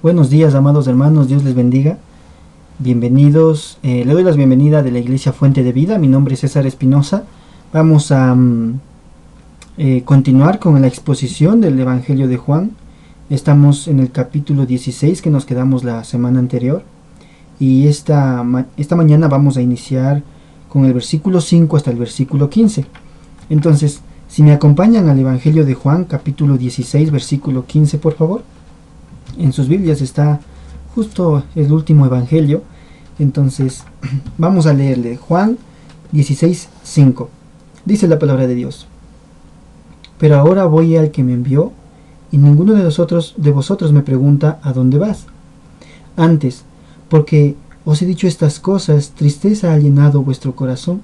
Buenos días, amados hermanos, Dios les bendiga. Bienvenidos, le doy las bienvenidas de la Iglesia Fuente de Vida. Mi nombre es César Espinosa. Vamos a continuar con la exposición del Evangelio de Juan. Estamos en el capítulo 16 que nos quedamos la semana anterior. Y esta mañana vamos a iniciar con el versículo 5 hasta el versículo 15. Entonces, si me acompañan al Evangelio de Juan, capítulo 16, versículo 15, por favor. En sus Biblias está justo el último evangelio. Entonces vamos a leerle Juan 16:5. Dice la palabra de Dios: Pero ahora voy al que me envió, y ninguno de vosotros me pregunta ¿a dónde vas? Antes, porque os he dicho estas cosas, tristeza ha llenado vuestro corazón.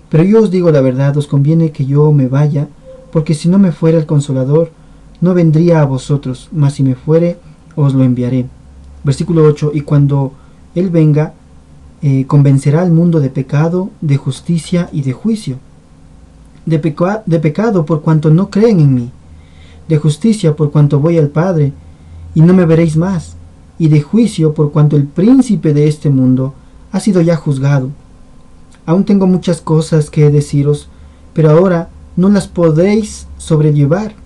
Pero yo os digo la verdad, os conviene que yo me vaya, porque si no me fuera el Consolador, no vendría a vosotros, mas si me fuere, os lo enviaré. Versículo 8. Y cuando Él venga, convencerá al mundo de pecado, de justicia y de juicio. De pecado por cuanto no creen en mí. De justicia por cuanto voy al Padre, y no me veréis más. Y de juicio por cuanto el príncipe de este mundo ha sido ya juzgado. Aún tengo muchas cosas que deciros, pero ahora no las podéis sobrellevar.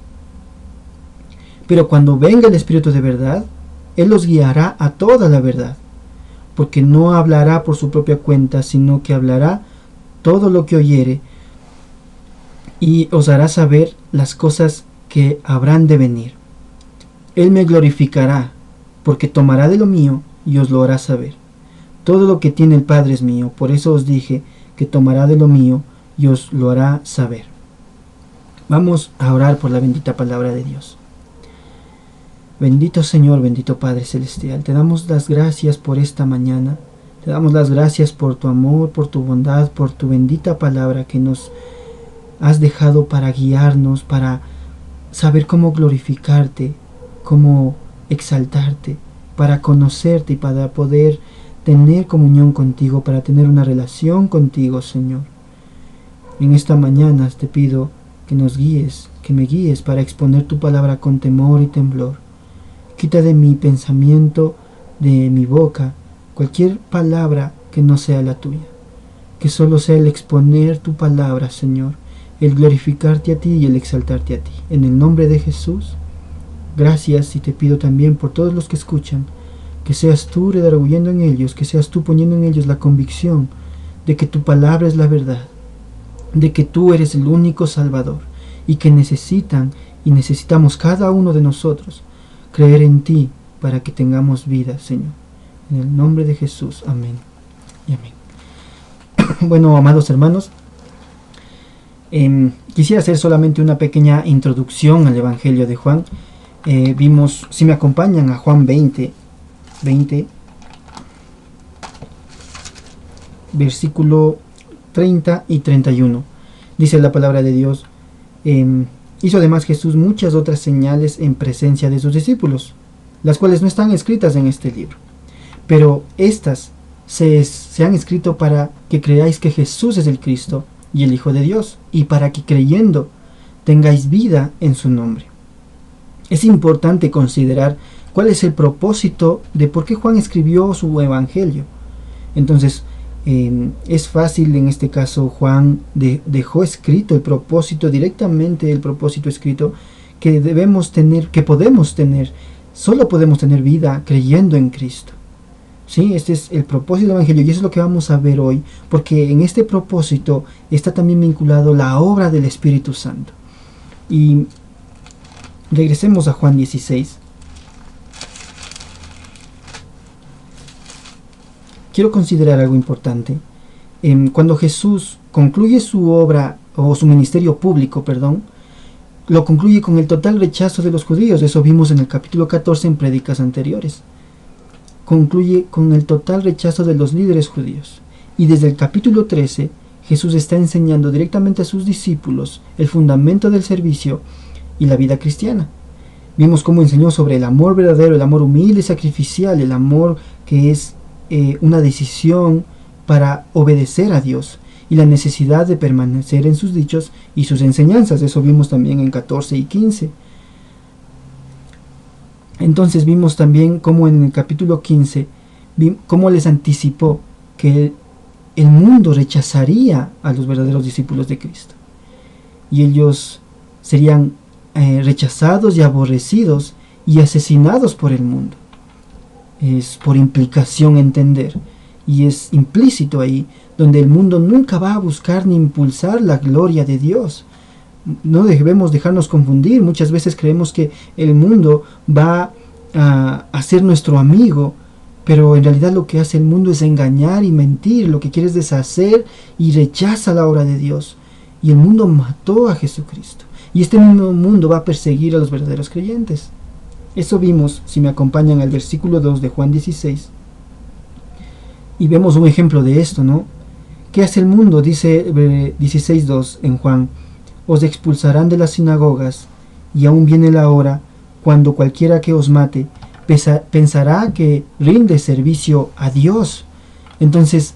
Pero cuando venga el Espíritu de verdad, Él os guiará a toda la verdad, porque no hablará por su propia cuenta, sino que hablará todo lo que oyere, y os hará saber las cosas que habrán de venir. Él me glorificará, porque tomará de lo mío y os lo hará saber. Todo lo que tiene el Padre es mío, por eso os dije que tomará de lo mío y os lo hará saber. Vamos a orar por la bendita palabra de Dios. Bendito Señor, bendito Padre Celestial, te damos las gracias por esta mañana, te damos las gracias por tu amor, por tu bondad, por tu bendita palabra que nos has dejado para guiarnos, para saber cómo glorificarte, cómo exaltarte, para conocerte y para poder tener comunión contigo, para tener una relación contigo, Señor. En esta mañana te pido que nos guíes, que me guíes para exponer tu palabra con temor y temblor. Quita de mi pensamiento, de mi boca, cualquier palabra que no sea la tuya. Que solo sea el exponer tu palabra, Señor, el glorificarte a ti y el exaltarte a ti. En el nombre de Jesús, gracias, y te pido también por todos los que escuchan, que seas tú redarguyendo en ellos, que seas tú poniendo en ellos la convicción de que tu palabra es la verdad, de que tú eres el único Salvador, y que necesitamos cada uno de nosotros creer en ti para que tengamos vida, Señor. En el nombre de Jesús, amén y amén. Bueno, amados hermanos, quisiera hacer solamente una pequeña introducción al Evangelio de Juan. Vimos, si me acompañan a Juan 20, versículo 30 y 31. Dice la palabra de Dios: hizo además Jesús muchas otras señales en presencia de sus discípulos, las cuales no están escritas en este libro, pero estas se han escrito para que creáis que Jesús es el Cristo y el Hijo de Dios, y para que creyendo tengáis vida en su nombre. Es importante considerar cuál es el propósito de por qué Juan escribió su evangelio. Entonces, es fácil, en este caso Juan dejó escrito el propósito, directamente el propósito escrito, que debemos tener, que podemos tener, solo podemos tener vida creyendo en Cristo. ¿Sí? Este es el propósito del evangelio, y eso es lo que vamos a ver hoy, porque en este propósito está también vinculado la obra del Espíritu Santo. Y regresemos a Juan 16. Quiero considerar algo importante. Cuando Jesús concluye su obra, o su ministerio público, lo concluye con el total rechazo de los judíos. Eso vimos en el capítulo 14 en prédicas anteriores. Concluye con el total rechazo de los líderes judíos. Y desde el capítulo 13, Jesús está enseñando directamente a sus discípulos el fundamento del servicio y la vida cristiana. Vimos cómo enseñó sobre el amor verdadero, el amor humilde y sacrificial, el amor que es una decisión para obedecer a Dios, y la necesidad de permanecer en sus dichos y sus enseñanzas. Eso vimos también en 14 y 15. Entonces vimos también cómo en el capítulo 15, cómo les anticipó que el mundo rechazaría a los verdaderos discípulos de Cristo. Y ellos serían rechazados y aborrecidos y asesinados por el mundo. Es por implicación entender, y es implícito ahí, donde el mundo nunca va a buscar ni impulsar la gloria de Dios. No debemos dejarnos confundir. Muchas veces creemos que el mundo va a ser nuestro amigo, pero en realidad lo que hace el mundo es engañar y mentir. Lo que quiere es deshacer y rechaza la obra de Dios. Y el mundo mató a Jesucristo. Y este mismo mundo va a perseguir a los verdaderos creyentes. Eso vimos, si me acompañan, al versículo 2 de Juan 16. Y vemos un ejemplo de esto, ¿no? ¿Qué hace el mundo? Dice 16.2 en Juan: os expulsarán de las sinagogas, y aún viene la hora cuando cualquiera que os mate pensará que rinde servicio a Dios. Entonces,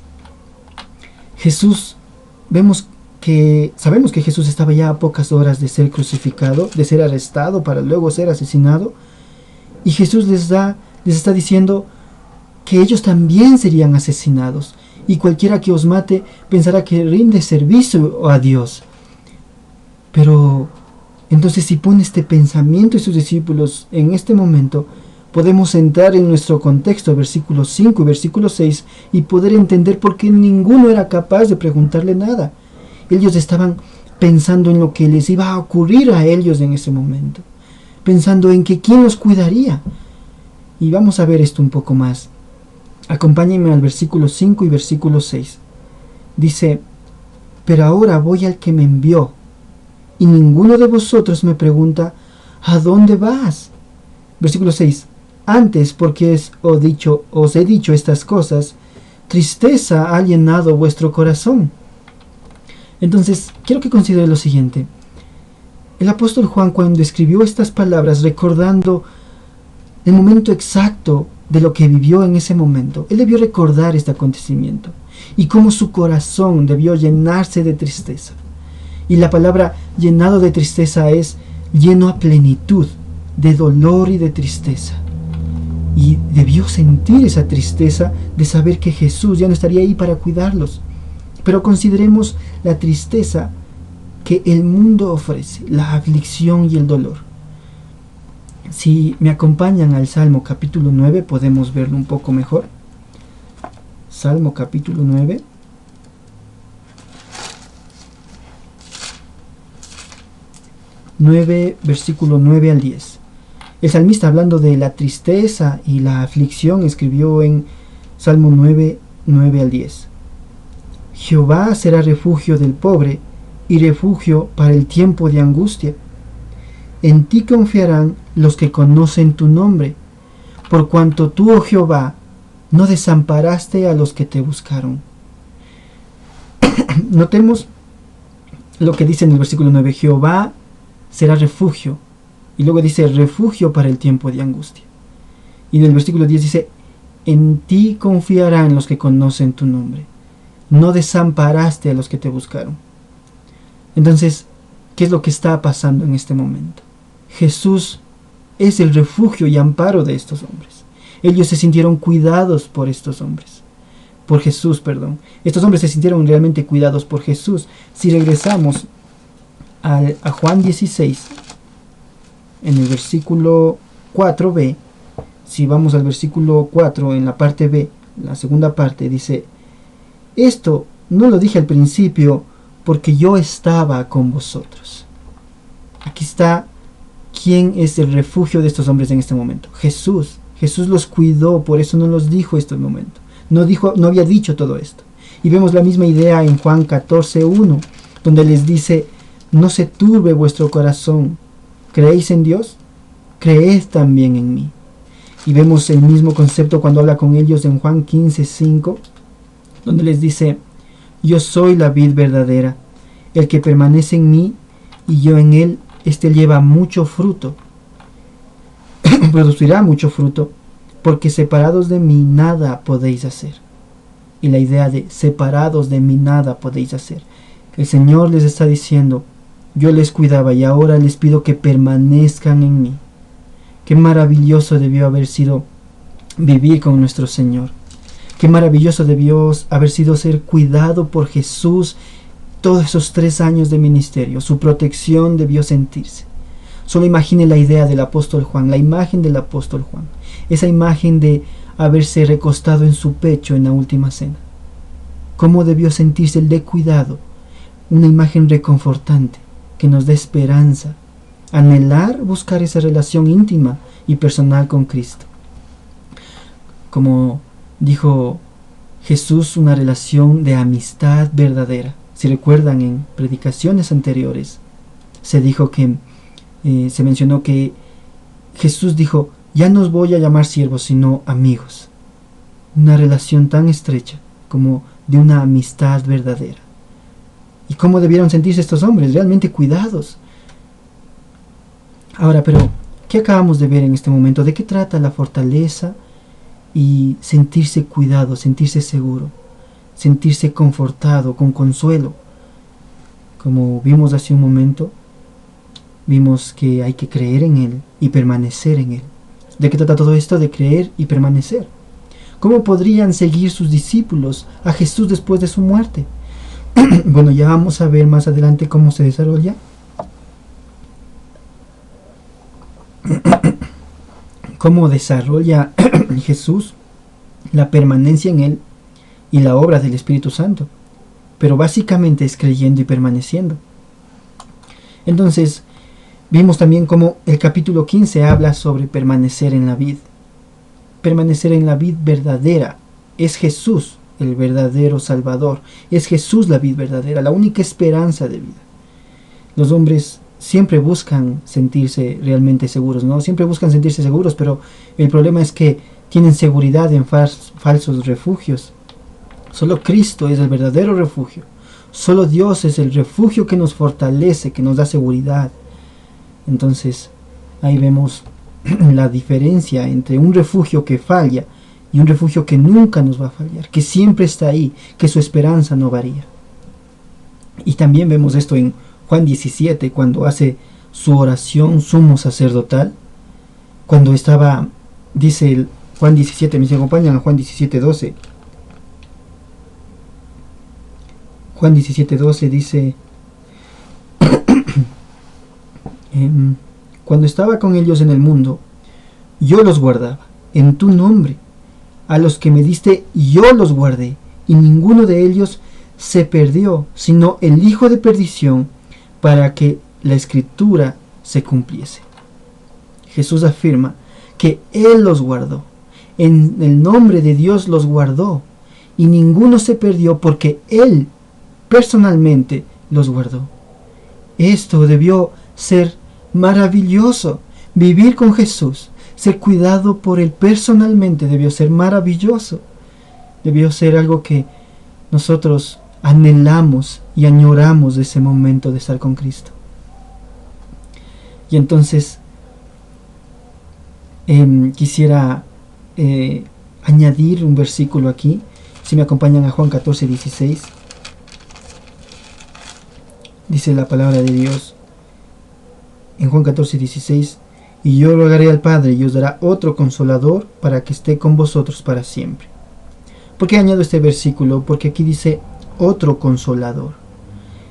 Jesús, sabemos que Jesús estaba ya a pocas horas de ser crucificado, de ser arrestado para luego ser asesinado, y Jesús les está diciendo que ellos también serían asesinados, y cualquiera que os mate pensará que rinde servicio a Dios. Pero entonces, si pone este pensamiento y sus discípulos en este momento, podemos entrar en nuestro contexto, versículo 5 y versículo 6, y poder entender por qué ninguno era capaz de preguntarle nada. Ellos estaban pensando en lo que les iba a ocurrir a ellos en ese momento, pensando en que quién los cuidaría. Y vamos a ver esto un poco más. Acompáñenme al versículo 5 y versículo 6. Dice: pero ahora voy al que me envió, y ninguno de vosotros me pregunta: ¿a dónde vas? Versículo 6. Antes, porque os he dicho estas cosas, tristeza ha llenado vuestro corazón. Entonces, quiero que considere lo siguiente. El apóstol Juan, cuando escribió estas palabras, recordando el momento exacto de lo que vivió en ese momento, él debió recordar este acontecimiento y cómo su corazón debió llenarse de tristeza. Y la palabra llenado de tristeza es lleno a plenitud de dolor y de tristeza. Y debió sentir esa tristeza de saber que Jesús ya no estaría ahí para cuidarlos. Pero consideremos la tristeza que el mundo ofrece, la aflicción y el dolor. Si me acompañan al Salmo capítulo 9, podemos verlo un poco mejor. Salmo capítulo 9. Versículo 9 al 10. El salmista, hablando de la tristeza y la aflicción, escribió en Salmo 9, 9 al 10. Jehová será refugio del pobre y refugio para el tiempo de angustia. En ti confiarán los que conocen tu nombre, por cuanto tú, oh Jehová, no desamparaste a los que te buscaron. Notemos lo que dice en el versículo 9. Jehová será refugio, y luego dice refugio para el tiempo de angustia. Y en el versículo 10 dice: en ti confiarán los que conocen tu nombre, no desamparaste a los que te buscaron. Entonces, ¿qué es lo que está pasando en este momento? Jesús es el refugio y amparo de estos hombres. Ellos se sintieron cuidados por estos hombres, por Jesús, perdón. Estos hombres se sintieron realmente cuidados por Jesús. Si regresamos a Juan 16, en el versículo 4b, si vamos al versículo 4 en la parte b, la segunda parte, dice: esto no lo dije al principio porque yo estaba con vosotros. Aquí está quién es el refugio de estos hombres en este momento. Jesús. Jesús los cuidó, por eso no los dijo este momento. No había dicho todo esto. Y vemos la misma idea en Juan 14:1, donde les dice: no se turbe vuestro corazón. ¿Creéis en Dios? Creed también en mí. Y vemos el mismo concepto cuando habla con ellos en Juan 15:5, donde les dice: yo soy la vid verdadera, el que permanece en mí y yo en él, éste lleva mucho fruto, producirá mucho fruto, porque separados de mí nada podéis hacer. Y la idea de separados de mí nada podéis hacer. El Señor les está diciendo: yo les cuidaba y ahora les pido que permanezcan en mí, Qué maravilloso debió haber sido vivir con nuestro Señor. Qué maravilloso debió haber sido ser cuidado por Jesús todos esos 3 años de ministerio. Su protección debió sentirse. Solo imagine la idea del apóstol Juan, la imagen del apóstol Juan. Esa imagen de haberse recostado en su pecho en la última cena. ¿Cómo debió sentirse el de cuidado? Una imagen reconfortante que nos da esperanza. Anhelar buscar esa relación íntima y personal con Cristo. Como dijo Jesús, una relación de amistad verdadera. Si recuerdan, en predicaciones anteriores se dijo que se mencionó que Jesús dijo: ya no os voy a llamar siervos sino amigos. Una relación tan estrecha como de una amistad verdadera. ¿Y cómo debieron sentirse estos hombres? Realmente cuidados. Ahora, pero ¿qué acabamos de ver en este momento? ¿De qué trata la fortaleza y sentirse cuidado, sentirse seguro, sentirse confortado, con consuelo? Como vimos hace un momento, vimos que hay que creer en Él y permanecer en Él. ¿De qué trata todo esto? De creer y permanecer. ¿Cómo podrían seguir sus discípulos a Jesús después de su muerte? Bueno, ya vamos a ver más adelante cómo se desarrolla. Cómo desarrolla Jesús la permanencia en Él y la obra del Espíritu Santo. Pero básicamente es creyendo y permaneciendo. Entonces, vimos también cómo el capítulo 15 habla sobre permanecer en la vid. Permanecer en la vid verdadera. Es Jesús el verdadero Salvador. Es Jesús la vid verdadera, la única esperanza de vida. Los hombres siempre buscan sentirse realmente seguros, ¿no? Siempre buscan sentirse seguros, pero el problema es que tienen seguridad en falsos refugios. Solo Cristo es el verdadero refugio. Solo Dios es el refugio que nos fortalece, que nos da seguridad. Entonces, ahí vemos la diferencia entre un refugio que falla y un refugio que nunca nos va a fallar, que siempre está ahí, que su esperanza no varía. Y también vemos esto en Juan 17, cuando hace su oración sumo sacerdotal, cuando estaba, dice Juan 17, me acompañan a Juan 17:12. Juan 17:12 dice: cuando estaba con ellos en el mundo, yo los guardaba en tu nombre. A los que me diste, yo los guardé, y ninguno de ellos se perdió, sino el hijo de perdición, para que la escritura se cumpliese. Jesús afirma que Él los guardó, en el nombre de Dios los guardó, y ninguno se perdió porque Él personalmente los guardó. Esto debió ser maravilloso. Vivir con Jesús, ser cuidado por Él personalmente, debió ser maravilloso. Debió ser algo que nosotros anhelamos y añoramos de ese momento de estar con Cristo. Y entonces quisiera añadir un versículo aquí. Si me acompañan a Juan 14:16, dice la palabra de Dios en Juan 14:16: y yo rogaré al Padre y os dará otro consolador para que esté con vosotros para siempre. ¿Por qué añado este versículo? Porque aquí dice otro consolador.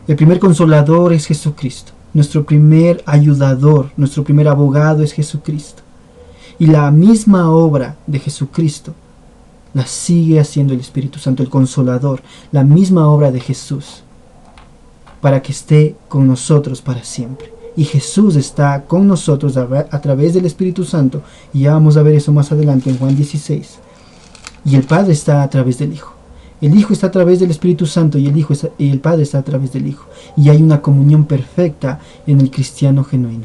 El primer consolador es Jesucristo. Nuestro primer ayudador, nuestro primer abogado es Jesucristo. Y la misma obra de Jesucristo la sigue haciendo el Espíritu Santo, el Consolador. La misma obra de Jesús, para que esté con nosotros para siempre. Y Jesús está con nosotros a través del Espíritu Santo. Y ya vamos a ver eso más adelante en Juan 16. Y el Padre está a través del Hijo. El Hijo está a través del Espíritu Santo y el Padre está a través del Hijo. Y hay una comunión perfecta en el cristiano genuino.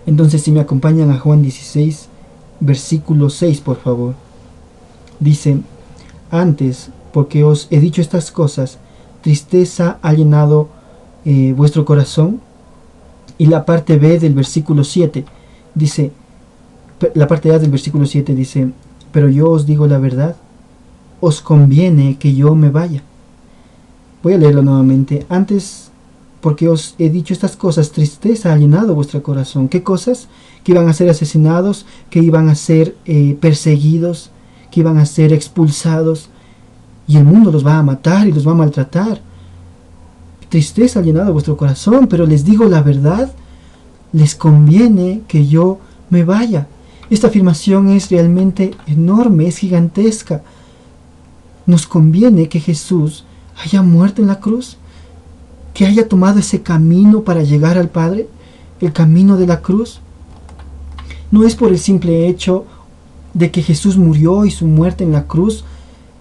Entonces, si me acompañan a Juan 16, versículo 6, por favor. Dice: antes, porque os he dicho estas cosas, tristeza ha llenado vuestro corazón. Y la parte B del versículo 7 dice, la parte A del versículo 7 dice: pero yo os digo la verdad, os conviene que yo me vaya. Voy a leerlo nuevamente. Antes porque os he dicho estas cosas, tristeza ha llenado vuestro corazón. ¿Qué cosas? Que iban a ser asesinados, que iban a ser perseguidos, que iban a ser expulsados, y el mundo los va a matar y los va a maltratar. Tristeza ha llenado vuestro corazón, pero les digo la verdad, les conviene que yo me vaya. Esta afirmación es realmente enorme, es gigantesca. Nos conviene que Jesús haya muerto en la cruz, que haya tomado ese camino para llegar al Padre, el camino de la cruz. No es por el simple hecho de que Jesús murió y su muerte en la cruz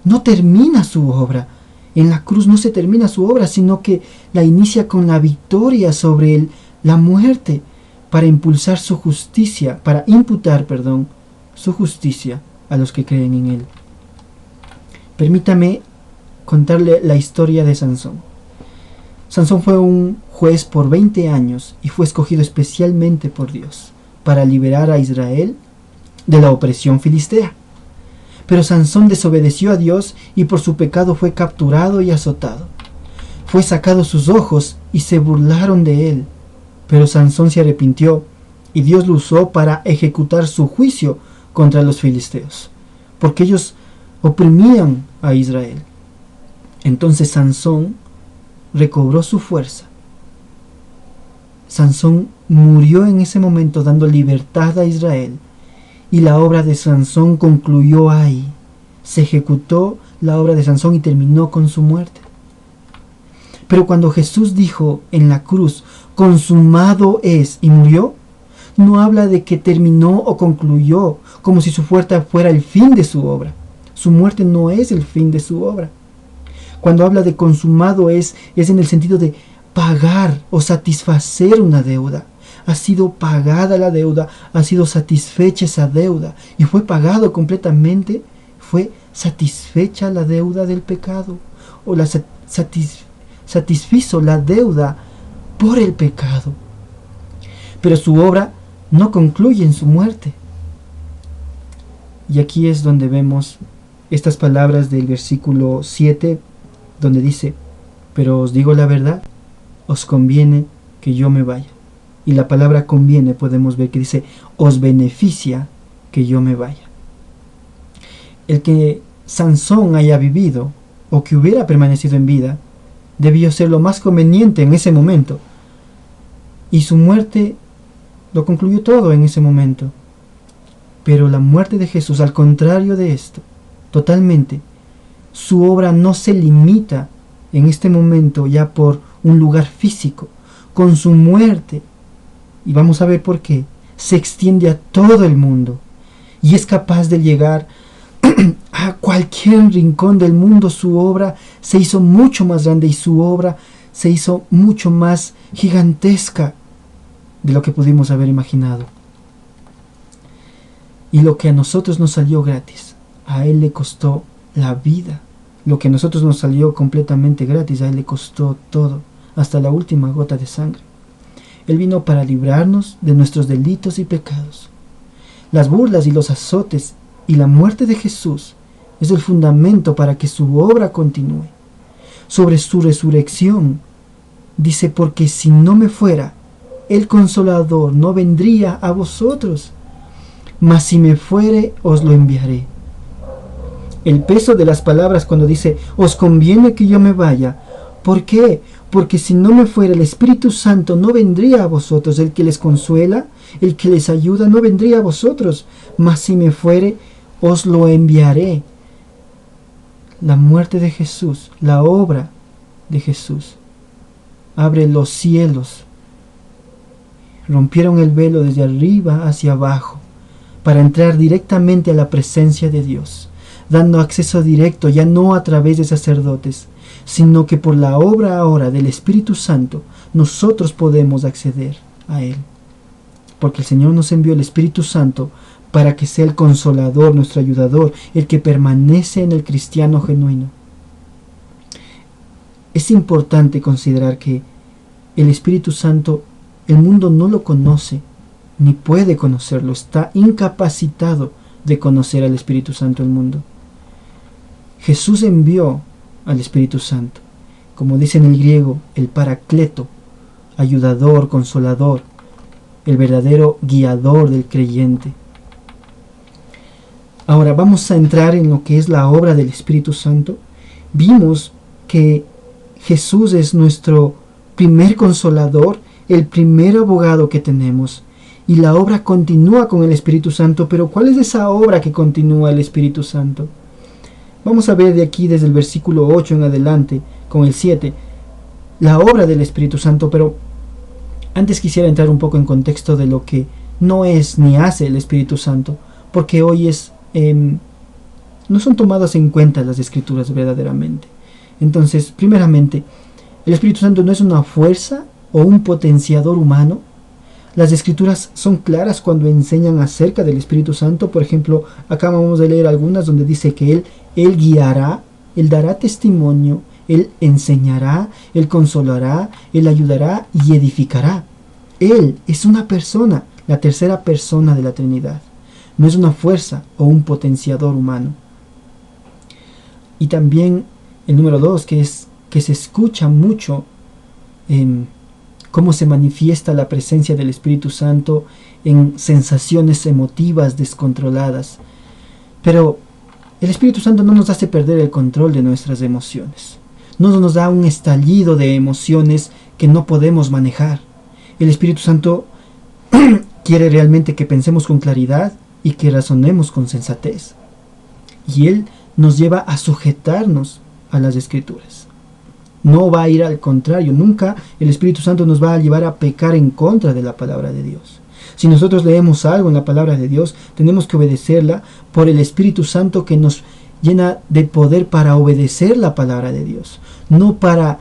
no termina su obra. En la cruz no se termina su obra, sino que la inicia con la victoria sobre la muerte, para impulsar su justicia, para imputar, su justicia a los que creen en él. Permítame contarle la historia de Sansón. Sansón fue un juez por 20 años y fue escogido especialmente por Dios para liberar a Israel de la opresión filistea. Pero Sansón desobedeció a Dios y por su pecado fue capturado y azotado. Fue sacado sus ojos y se burlaron de él. Pero Sansón se arrepintió y Dios lo usó para ejecutar su juicio contra los filisteos, porque ellos oprimían a Israel. Entonces Sansón recobró su fuerza. Sansón murió en ese momento dando libertad a Israel, y la obra de Sansón concluyó ahí. Se ejecutó la obra de Sansón y terminó con su muerte. Pero cuando Jesús dijo en la cruz, consumado es, y murió, no habla de que terminó o concluyó, como si su muerte fuera el fin de su obra. Su muerte no es el fin de su obra. Cuando habla de consumado es en el sentido de pagar o satisfacer una deuda. Ha sido pagada la deuda, ha sido satisfecha esa deuda y fue pagado completamente. Fue satisfecha la deuda del pecado, o la satisfizo la deuda por el pecado. Pero su obra no concluye en su muerte. Y aquí es donde vemos estas palabras del versículo 7, donde dice, pero os digo la verdad, os conviene que yo me vaya. Y la palabra conviene podemos ver que dice, os beneficia que yo me vaya. El que Sansón haya vivido, o que hubiera permanecido en vida, debió ser lo más conveniente en ese momento. Y su muerte lo concluyó todo en ese momento. Pero la muerte de Jesús, al contrario de esto, totalmente, su obra no se limita en este momento ya por un lugar físico. Con su muerte, y vamos a ver por qué, se extiende a todo el mundo y es capaz de llegar a cualquier rincón del mundo. Su obra se hizo mucho más grande y su obra se hizo mucho más gigantesca de lo que pudimos haber imaginado. Y lo que a nosotros nos salió gratis, a él le costó la vida. Lo que a nosotros nos salió completamente gratis, a él le costó todo, hasta la última gota de sangre. Él vino para librarnos de nuestros delitos y pecados. Las burlas y los azotes y la muerte de Jesús es el fundamento para que su obra continúe. Sobre su resurrección, dice, porque si no me fuera, el Consolador no vendría a vosotros, mas si me fuere, os lo enviaré. El peso de las palabras cuando dice, os conviene que yo me vaya. ¿Por qué? Porque si no me fuera, el Espíritu Santo no vendría a vosotros. El que les consuela, el que les ayuda, no vendría a vosotros. Mas si me fuere, os lo enviaré. La muerte de Jesús, la obra de Jesús, abre los cielos. Rompieron el velo desde arriba hacia abajo para entrar directamente a la presencia de Dios, dando acceso directo, ya no a través de sacerdotes, sino que por la obra ahora del Espíritu Santo nosotros podemos acceder a Él. Porque el Señor nos envió el Espíritu Santo para que sea el consolador, nuestro ayudador, el que permanece en el cristiano genuino. Es importante considerar que el Espíritu Santo, el mundo no lo conoce, ni puede conocerlo, está incapacitado de conocer al Espíritu Santo el mundo. Jesús envió al Espíritu Santo, como dice en el griego, el Paracleto, ayudador, consolador, el verdadero guiador del creyente. Ahora vamos a entrar en lo que es la obra del Espíritu Santo. Vimos que Jesús es nuestro primer consolador, el primer abogado que tenemos. Y la obra continúa con el Espíritu Santo. Pero ¿cuál es esa obra que continúa el Espíritu Santo? Vamos a ver de aquí desde el versículo 8 en adelante, con el 7, la obra del Espíritu Santo. Pero antes quisiera entrar un poco en contexto de lo que no es ni hace el Espíritu Santo, porque hoy no son tomadas en cuenta las Escrituras verdaderamente. Entonces, primeramente, el Espíritu Santo no es una fuerza o un potenciador humano. Las Escrituras son claras cuando enseñan acerca del Espíritu Santo. Por ejemplo, acá vamos a leer algunas donde dice que Él guiará, Él dará testimonio, Él enseñará, Él consolará, Él ayudará y edificará. Él es una persona, la tercera persona de la Trinidad. No es una fuerza o un potenciador humano. Y también el número 2, que se escucha mucho en cómo se manifiesta la presencia del Espíritu Santo en sensaciones emotivas descontroladas. Pero el Espíritu Santo no nos hace perder el control de nuestras emociones. No nos da un estallido de emociones que no podemos manejar. El Espíritu Santo quiere realmente que pensemos con claridad y que razonemos con sensatez. Y Él nos lleva a sujetarnos a las Escrituras. No va a ir al contrario. Nunca el Espíritu Santo nos va a llevar a pecar en contra de la palabra de Dios. Si nosotros leemos algo en la palabra de Dios, tenemos que obedecerla por el Espíritu Santo que nos llena de poder para obedecer la palabra de Dios, no para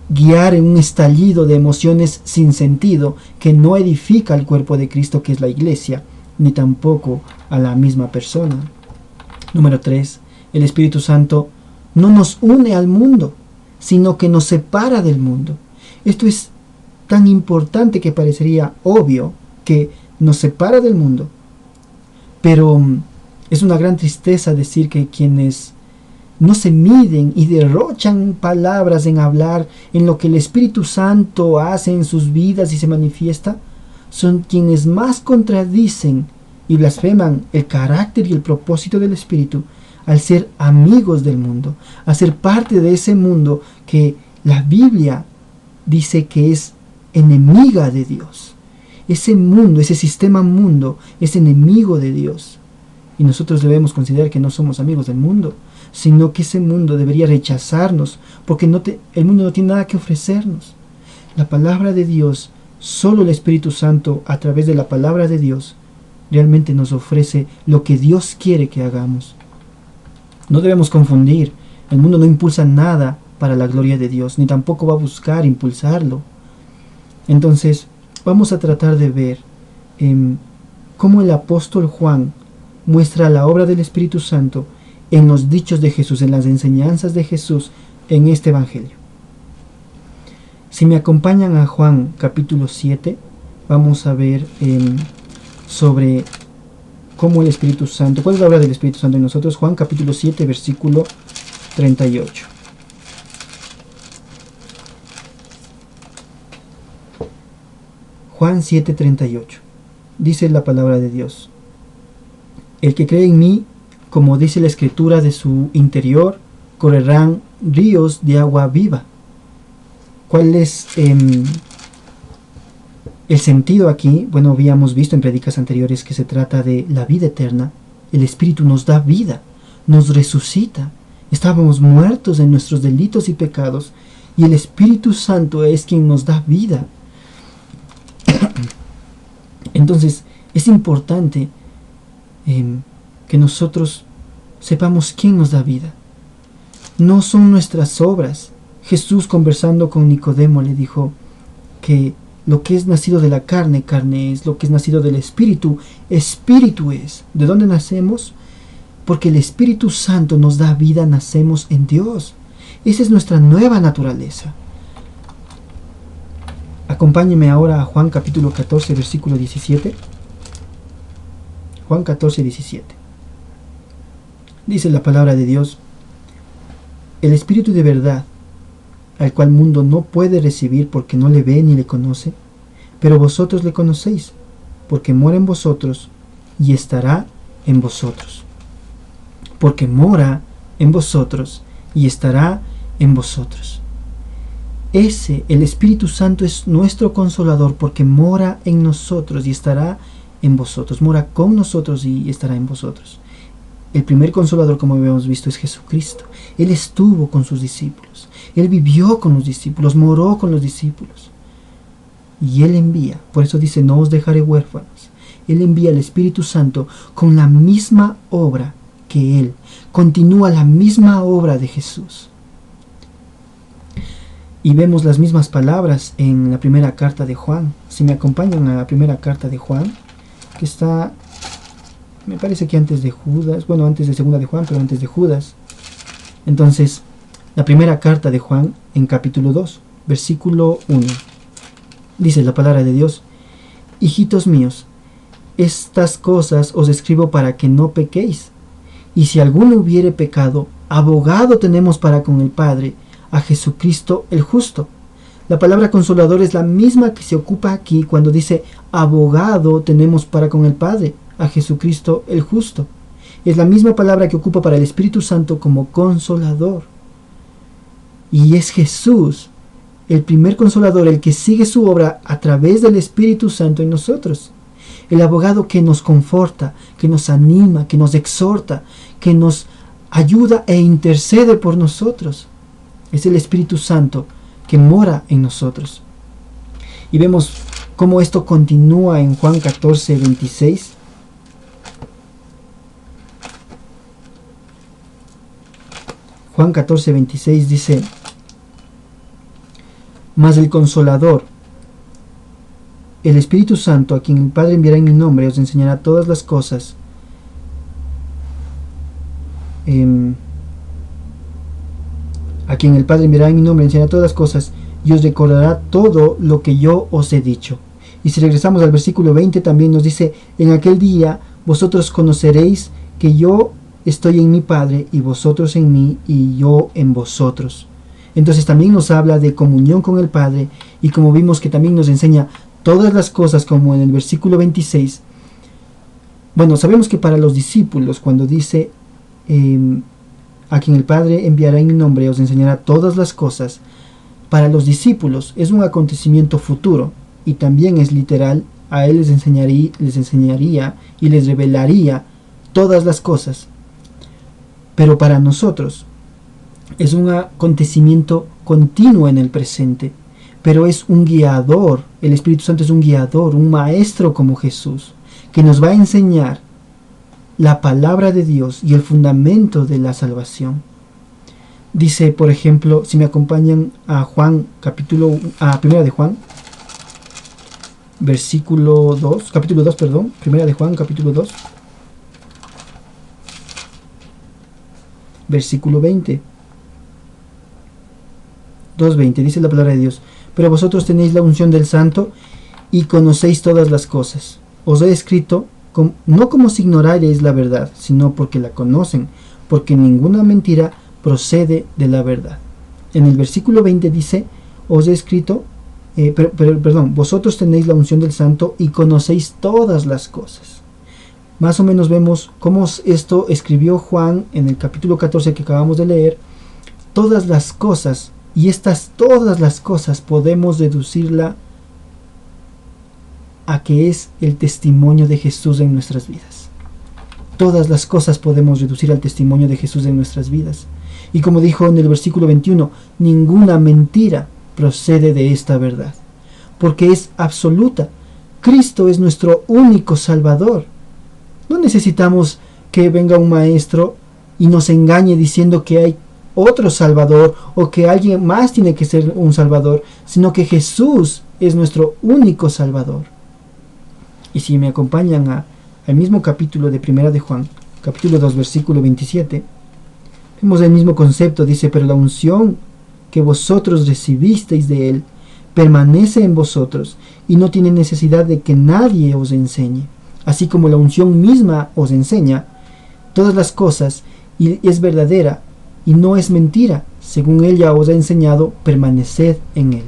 guiar en un estallido de emociones sin sentido que no edifica al cuerpo de Cristo, que es la iglesia, ni tampoco a la misma persona. Número 3. El Espíritu Santo no nos une al mundo, sino que nos separa del mundo. Esto es tan importante que parecería obvio, que nos separa del mundo. Pero es una gran tristeza decir que quienes no se miden y derrochan palabras en hablar en lo que el Espíritu Santo hace en sus vidas y se manifiesta, son quienes más contradicen y blasfeman el carácter y el propósito del Espíritu al ser amigos del mundo, a ser parte de ese mundo que la Biblia dice que es enemiga de Dios. Ese mundo, ese sistema mundo es enemigo de Dios. Y nosotros debemos considerar que no somos amigos del mundo, sino que ese mundo debería rechazarnos, porque el mundo no tiene nada que ofrecernos. La palabra de Dios, solo el Espíritu Santo, a través de la palabra de Dios, realmente nos ofrece lo que Dios quiere que hagamos. No debemos confundir. El mundo no impulsa nada para la gloria de Dios, ni tampoco va a buscar impulsarlo. Entonces, vamos a tratar de ver cómo el apóstol Juan muestra la obra del Espíritu Santo en los dichos de Jesús, en las enseñanzas de Jesús en este Evangelio. Si me acompañan a Juan capítulo 7, vamos a ver sobre cómo el Espíritu Santo, cuál es la obra del Espíritu Santo en nosotros. Juan capítulo 7, versículo 38. Juan 7:38. Dice la palabra de Dios: el que cree en mí, como dice la Escritura, de su interior correrán ríos de agua viva. ¿Cuál es el sentido aquí? Bueno, habíamos visto en prédicas anteriores que se trata de la vida eterna. El Espíritu nos da vida, nos resucita. Estábamos muertos en nuestros delitos y pecados, y el Espíritu Santo es quien nos da vida. Entonces, es importante que nosotros sepamos quién nos da vida. No son nuestras obras. Jesús, conversando con Nicodemo, le dijo que lo que es nacido de la carne, carne es; lo que es nacido del Espíritu, Espíritu es. ¿De dónde nacemos? Porque el Espíritu Santo nos da vida, nacemos en Dios. Esa es nuestra nueva naturaleza. Acompáñeme ahora a Juan capítulo 14, versículo 17. Juan 14, 17. Dice la palabra de Dios: el Espíritu de verdad, al cual el mundo no puede recibir porque no le ve ni le conoce, pero vosotros le conocéis, porque mora en vosotros y estará en vosotros. Porque mora en vosotros y estará en vosotros. El Espíritu Santo, es nuestro consolador porque mora en nosotros y estará en vosotros. Mora con nosotros y estará en vosotros. El primer consolador, como habíamos visto, es Jesucristo. Él estuvo con sus discípulos. Él vivió con los discípulos, moró con los discípulos. Y Él envía, por eso dice, no os dejaré huérfanos. Él envía al Espíritu Santo con la misma obra que Él. Continúa la misma obra de Jesús. Y vemos las mismas palabras en la primera carta de Juan. Si me acompañan a la primera carta de Juan, que está, me parece que antes de Judas, bueno, antes de segunda de Juan, pero antes de Judas. Entonces, la primera carta de Juan, en capítulo 2, versículo 1. Dice la palabra de Dios: hijitos míos, estas cosas os escribo para que no pequéis. Y si alguno hubiere pecado, abogado tenemos para con el Padre, a Jesucristo el justo. La palabra consolador es la misma que se ocupa aquí cuando dice abogado tenemos para con el Padre, a Jesucristo el justo. Es la misma palabra que ocupa para el Espíritu Santo como consolador. Y es Jesús, el primer consolador, el que sigue su obra a través del Espíritu Santo en nosotros. El abogado que nos conforta, que nos anima, que nos exhorta, que nos ayuda e intercede por nosotros. Es el Espíritu Santo que mora en nosotros. Y vemos cómo esto continúa en Juan 14, 26. Juan 14, 26 dice: mas el Consolador, el Espíritu Santo, a quien el Padre enviará en mi nombre, os enseñará todas las cosas. A quien el Padre enviará en mi nombre, enseñará todas las cosas y os recordará todo lo que yo os he dicho. Y si regresamos al versículo 20, también nos dice: en aquel día vosotros conoceréis que yo estoy en mi Padre y vosotros en mí y yo en vosotros. Entonces también nos habla de comunión con el Padre, y como vimos que también nos enseña todas las cosas, como en el versículo 26. Bueno, sabemos que para los discípulos, cuando dice a quien el Padre enviará en mi nombre, os enseñará todas las cosas, para los discípulos es un acontecimiento futuro, y también es literal. A Él les enseñaría y les revelaría todas las cosas. Pero para nosotros es un acontecimiento continuo en el presente, pero es un guiador. El Espíritu Santo es un guiador, un maestro como Jesús, que nos va a enseñar la palabra de Dios y el fundamento de la salvación. Dice, por ejemplo, si me acompañan a Juan, primera de Juan, versículo 2, capítulo 2, perdón, primera de Juan, capítulo 2, versículo 20. 2:20, dice la palabra de Dios: pero vosotros tenéis la unción del Santo y conocéis todas las cosas. Os he escrito no como si ignorarais la verdad, sino porque la conocen, porque ninguna mentira procede de la verdad. En el versículo 20 dice: os he escrito, vosotros tenéis la unción del Santo y conocéis todas las cosas. Más o menos vemos cómo esto escribió Juan en el capítulo 14 que acabamos de leer. Todas las cosas, y todas las cosas podemos deducirla a que es el testimonio de Jesús en nuestras vidas. Todas las cosas podemos reducir al testimonio de Jesús en nuestras vidas. Y como dijo en el versículo 21, ninguna mentira procede de esta verdad, porque es absoluta. Cristo es nuestro único Salvador. No necesitamos que venga un maestro y nos engañe diciendo que hay otro Salvador o que alguien más tiene que ser un Salvador, sino que Jesús es nuestro único Salvador. Y si me acompañan al mismo capítulo de Primera de Juan, capítulo 2, versículo 27, vemos el mismo concepto. Dice: pero la unción que vosotros recibisteis de Él permanece en vosotros y no tiene necesidad de que nadie os enseñe. Así como la unción misma os enseña todas las cosas y es verdadera y no es mentira, según Él ya os ha enseñado, permaneced en Él.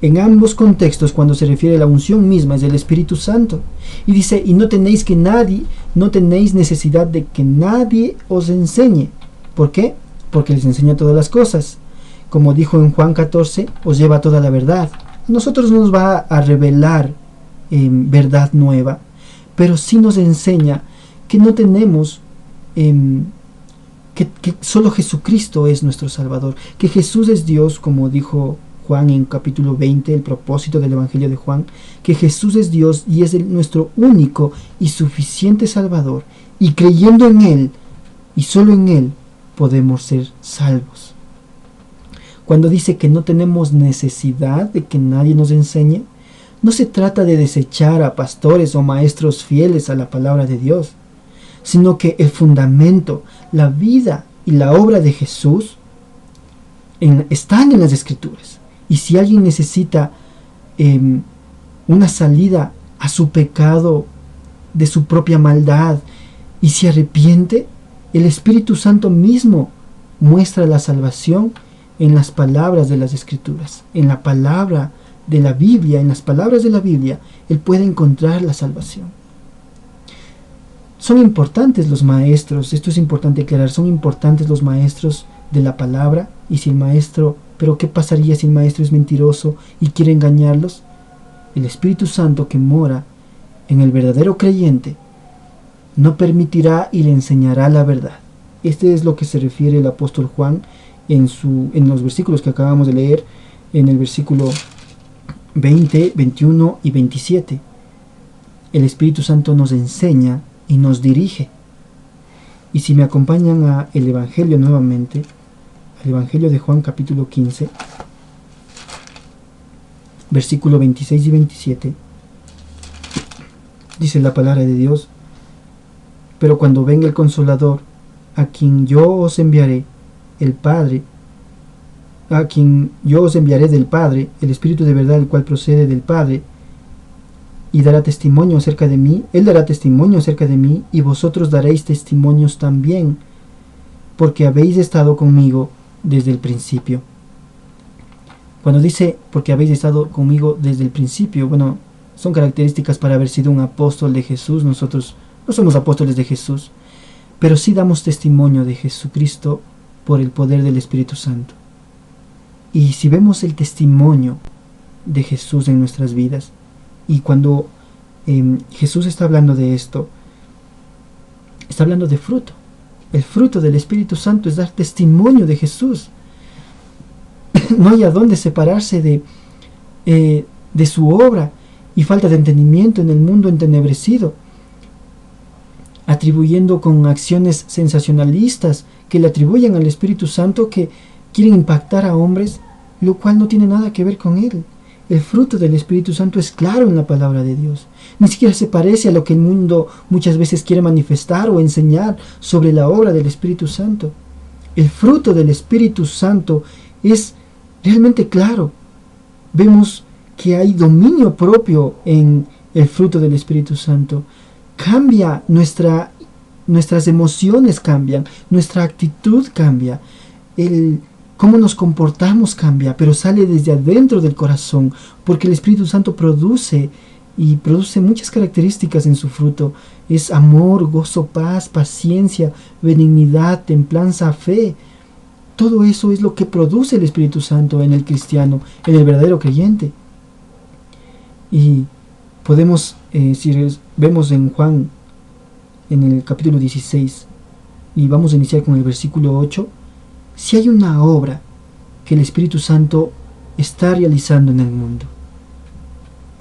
En ambos contextos, cuando se refiere a la unción misma, es del Espíritu Santo. Y dice, y no tenéis necesidad de que nadie os enseñe. ¿Por qué? Porque les enseña todas las cosas. Como dijo en Juan 14, os lleva toda la verdad. Nosotros no nos va a revelar verdad nueva, pero sí nos enseña que no tenemos, que solo Jesucristo es nuestro Salvador, que Jesús es Dios, como dijo Juan en capítulo 20, el propósito del Evangelio de Juan, que Jesús es Dios y es nuestro único y suficiente Salvador, y creyendo en Él, y solo en Él, podemos ser salvos. Cuando dice que no tenemos necesidad de que nadie nos enseñe, no se trata de desechar a pastores o maestros fieles a la palabra de Dios, sino que el fundamento, la vida y la obra de Jesús están en las Escrituras. Y si alguien necesita una salida a su pecado, de su propia maldad, y se arrepiente, el Espíritu Santo mismo muestra la salvación en las palabras de las Escrituras, en la palabra de la Biblia, en las palabras de la Biblia, Él puede encontrar la salvación. Son importantes los maestros, esto es importante aclarar, son importantes los maestros de la palabra, y si el maestro, pero ¿qué pasaría si el maestro es mentiroso y quiere engañarlos? El Espíritu Santo que mora en el verdadero creyente no permitirá y le enseñará la verdad. Este es lo que se refiere el apóstol Juan en los versículos que acabamos de leer, en el versículo 20, 21 y 27. El Espíritu Santo nos enseña y nos dirige. Y si me acompañan a el Evangelio nuevamente, al Evangelio de Juan capítulo 15, versículo 26 y 27, dice la palabra de Dios: pero cuando venga el Consolador, a quien yo os enviaré, el Padre, a quien yo os enviaré del Padre, el Espíritu de verdad, el cual procede del Padre, y dará testimonio acerca de mí, Él dará testimonio acerca de mí, y vosotros daréis testimonios también, porque habéis estado conmigo desde el principio. Cuando dice, porque habéis estado conmigo desde el principio, bueno, son características para haber sido un apóstol de Jesús. Nosotros no somos apóstoles de Jesús, pero sí damos testimonio de Jesucristo por el poder del Espíritu Santo. Y si vemos el testimonio de Jesús en nuestras vidas, y cuando Jesús está hablando de esto, está hablando de fruto. El fruto del Espíritu Santo es dar testimonio de Jesús. No hay a dónde separarse de su obra, y falta de entendimiento en el mundo entenebrecido, atribuyendo con acciones sensacionalistas que le atribuyen al Espíritu Santo, que quieren impactar a hombres, lo cual no tiene nada que ver con Él. El fruto del Espíritu Santo es claro en la palabra de Dios. Ni siquiera se parece a lo que el mundo muchas veces quiere manifestar o enseñar sobre la obra del Espíritu Santo. El fruto del Espíritu Santo es realmente claro. Vemos que hay dominio propio en el fruto del Espíritu Santo. Cambia nuestras emociones, cambian, nuestra actitud cambia, cómo nos comportamos cambia, pero sale desde adentro del corazón, porque el Espíritu Santo produce muchas características en su fruto. Es amor, gozo, paz, paciencia, benignidad, templanza, fe. Todo eso es lo que produce el Espíritu Santo en el cristiano, en el verdadero creyente. Y podemos, si vemos en Juan, en el capítulo 16, y vamos a iniciar con el versículo 8, si hay una obra que el Espíritu Santo está realizando en el mundo.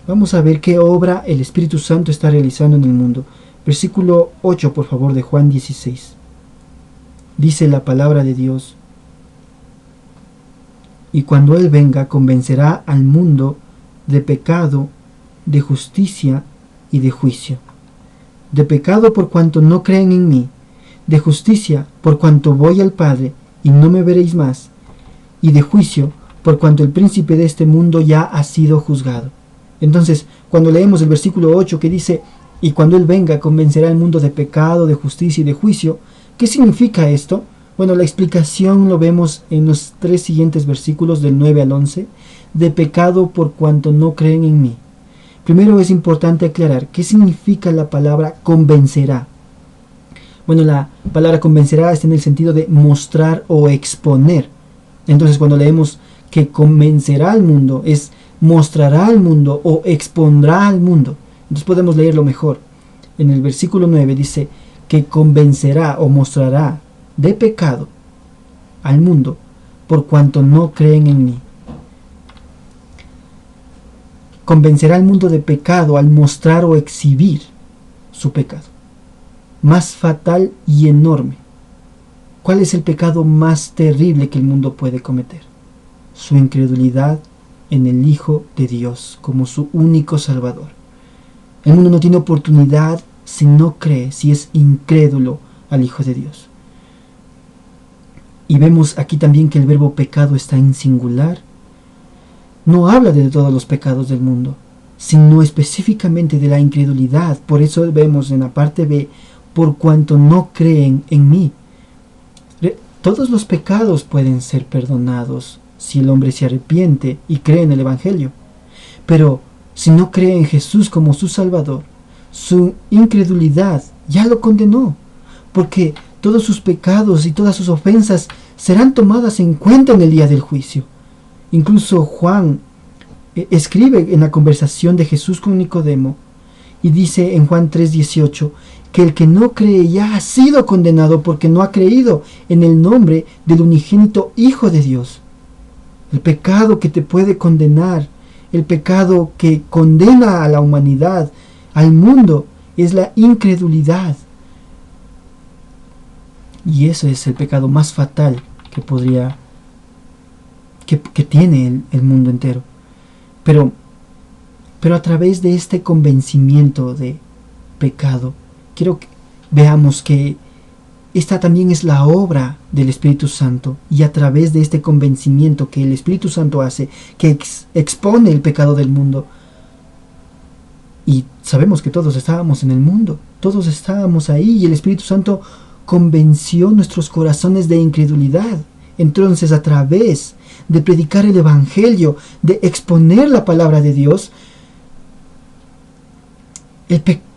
Vamos a ver qué obra el Espíritu Santo está realizando en el mundo. Versículo 8, por favor, de Juan 16. Dice la palabra de Dios: y cuando Él venga, convencerá al mundo de pecado, de justicia y de juicio. De pecado por cuanto no creen en mí, de justicia por cuanto voy al Padre y no me veréis más, y de juicio por cuanto el príncipe de este mundo ya ha sido juzgado. Entonces, cuando leemos el versículo 8 que dice: y cuando Él venga, convencerá al mundo de pecado, de justicia y de juicio, ¿qué significa esto? Bueno, la explicación lo vemos en los 3 siguientes versículos del 9 al 11, de pecado por cuanto no creen en mí. Primero es importante aclarar qué significa la palabra convencerá. Bueno, la palabra convencerá está en el sentido de mostrar o exponer. Entonces cuando leemos que convencerá al mundo, es mostrará al mundo o expondrá al mundo. Entonces podemos leerlo mejor. En el versículo 9 dice que convencerá o mostrará de pecado al mundo por cuanto no creen en mí. Convencerá al mundo de pecado al mostrar o exhibir su pecado más fatal y enorme. ¿Cuál es el pecado más terrible que el mundo puede cometer? Su incredulidad en el Hijo de Dios como su único Salvador. El mundo no tiene oportunidad si no cree, si es incrédulo al Hijo de Dios. Y vemos aquí también que el verbo pecado está en singular. No habla de todos los pecados del mundo, sino específicamente de la incredulidad. Por eso vemos en la parte B, por cuanto no creen en mí. Todos los pecados pueden ser perdonados si el hombre se arrepiente y cree en el Evangelio. Pero si no cree en Jesús como su Salvador, su incredulidad ya lo condenó, porque todos sus pecados y todas sus ofensas serán tomadas en cuenta en el día del juicio. Incluso Juan escribe en la conversación de Jesús con Nicodemo y dice en Juan 3:18 que el que no cree ya ha sido condenado porque no ha creído en el nombre del unigénito Hijo de Dios. El pecado que te puede condenar, el pecado que condena a la humanidad, al mundo, es la incredulidad. Y ese es el pecado más fatal que tiene el mundo entero. Pero a través de este convencimiento de pecado, quiero que veamos que esta también es la obra del Espíritu Santo, y a través de este convencimiento que el Espíritu Santo hace, que expone el pecado del mundo. Y sabemos que todos estábamos en el mundo, todos estábamos ahí, y el Espíritu Santo convenció nuestros corazones de incredulidad. Entonces, a través de predicar el Evangelio, de exponer la palabra de Dios,